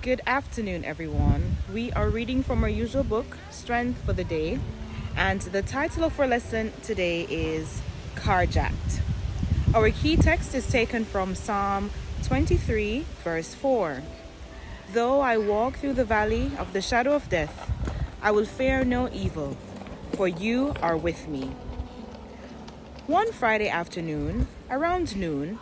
Good afternoon, everyone. We are reading from our usual book, Strength for the Day, and the title of our lesson today is Carjacked. Our key text is taken from Psalm 23, verse 4. Though I walk through the valley of the shadow of death, I will fear no evil, for you are with me. One Friday afternoon, around noon,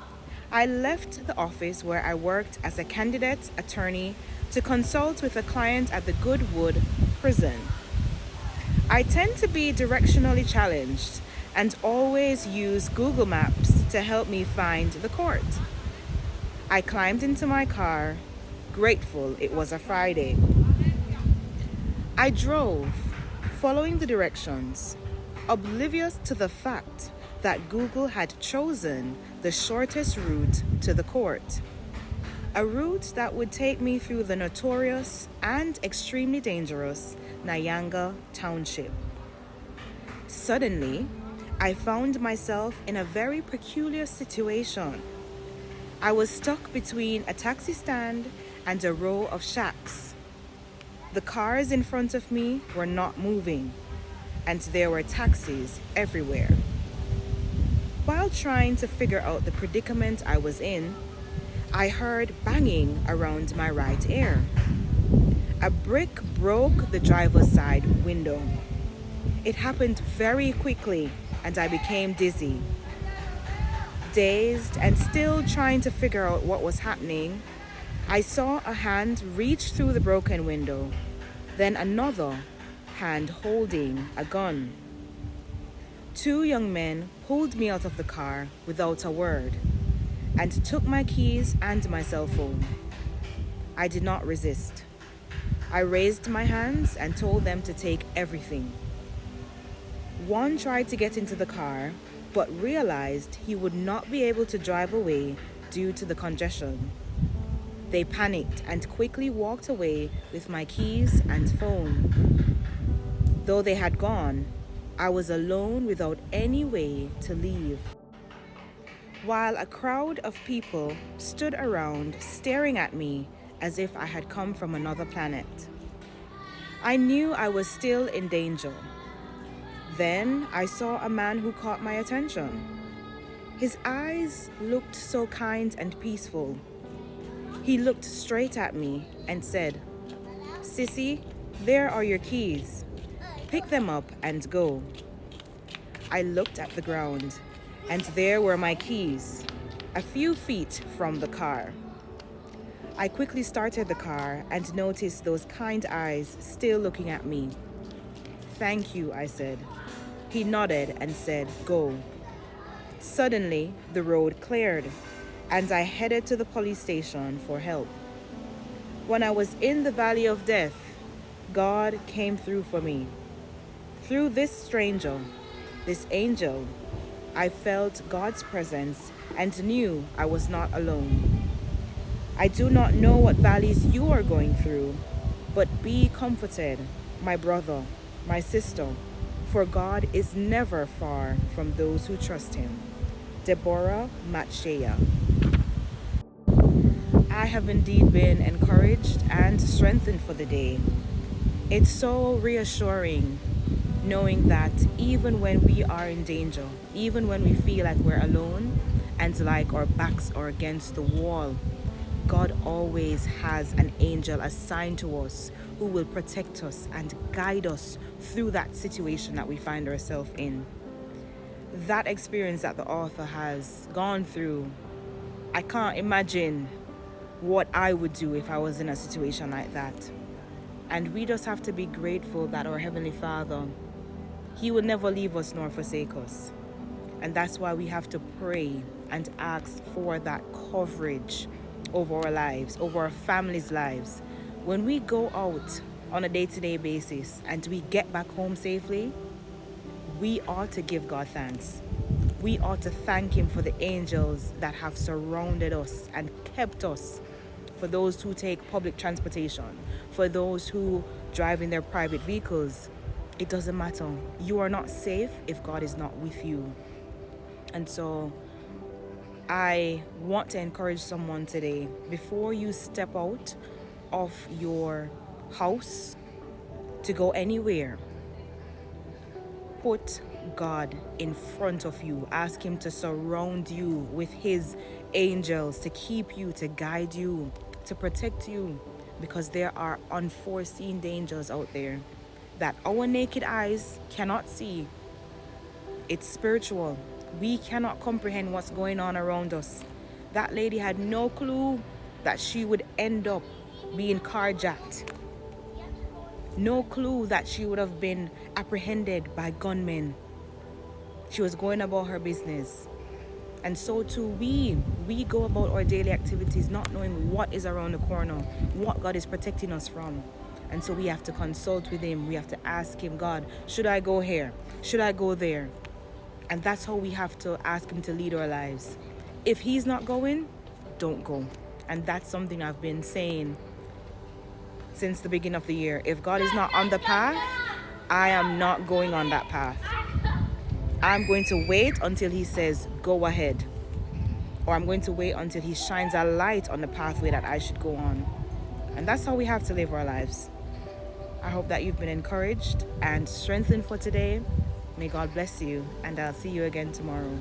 I left the office where I worked as a candidate attorney to consult with a client at the Goodwood prison. I tend to be directionally challenged and always use Google Maps to help me find the court. I climbed into my car, grateful it was a Friday. I drove, following the directions, oblivious to the fact that Google had chosen the shortest route to the court, a route that would take me through the notorious and extremely dangerous Nyanga Township. Suddenly, I found myself in a very peculiar situation. I was stuck between a taxi stand and a row of shacks. The cars in front of me were not moving, and there were taxis everywhere. While trying to figure out the predicament I was in, I heard banging around my right ear. A brick broke the driver's side window. It happened very quickly, and I became dizzy. Dazed and still trying to figure out what was happening, I saw a hand reach through the broken window, then another hand holding a gun. Two young men pulled me out of the car without a word and took my keys and my cell phone. I did not resist. I raised my hands and told them to take everything. One tried to get into the car, but realized he would not be able to drive away due to the congestion. They panicked and quickly walked away with my keys and phone. Though they had gone, I was alone without any way to leave. While a crowd of people stood around staring at me as if I had come from another planet. I knew I was still in danger. Then I saw a man who caught my attention. His eyes looked so kind and peaceful. He looked straight at me and said, "Sissy, there are your keys. Pick them up and go." I looked at the ground, and there were my keys, a few feet from the car. I quickly started the car and noticed those kind eyes still looking at me. "Thank you," I said. He nodded and said, "Go." Suddenly, the road cleared, and I headed to the police station for help. When I was in the valley of death, God came through for me. Through this stranger, this angel, I felt God's presence and knew I was not alone. I do not know what valleys you are going through, but be comforted, my brother, my sister, for God is never far from those who trust him. Deborah Matshaya. I have indeed been encouraged and strengthened for the day. It's so reassuring knowing that even when we are in danger, even when we feel like we're alone and like our backs are against the wall, God always has an angel assigned to us who will protect us and guide us through that situation that we find ourselves in. That experience that the author has gone through, I can't imagine what I would do if I was in a situation like that. And we just have to be grateful that our Heavenly Father, He will never leave us nor forsake us. And that's why we have to pray and ask for that coverage over our lives, over our families' lives. When we go out on a day-to-day basis and we get back home safely, we ought to give God thanks. We ought to thank Him for the angels that have surrounded us and kept us. For those who take public transportation, for those who drive in their private vehicles, it doesn't matter. You are not safe if God is not with you. And so I want to encourage someone today, before you step out of your house to go anywhere, put God in front of you. Ask him to surround you with his angels, to keep you, to guide you, to protect you, because there are unforeseen dangers out there that our naked eyes cannot see. It's spiritual. We cannot comprehend what's going on around us. That lady had no clue that she would end up being carjacked. No clue that she would have been apprehended by gunmen. She was going about her business. And so too we go about our daily activities not knowing what is around the corner, what God is protecting us from. And so we have to consult with him. We have to ask him, God, should I go here? Should I go there? And that's how we have to ask him to lead our lives. If he's not going, don't go. And that's something I've been saying since the beginning of the year. If God is not on the path, I am not going on that path. I'm going to wait until he says, go ahead. Or I'm going to wait until he shines a light on the pathway that I should go on. And that's how we have to live our lives. I hope that you've been encouraged and strengthened for today. May God bless you, and I'll see you again tomorrow.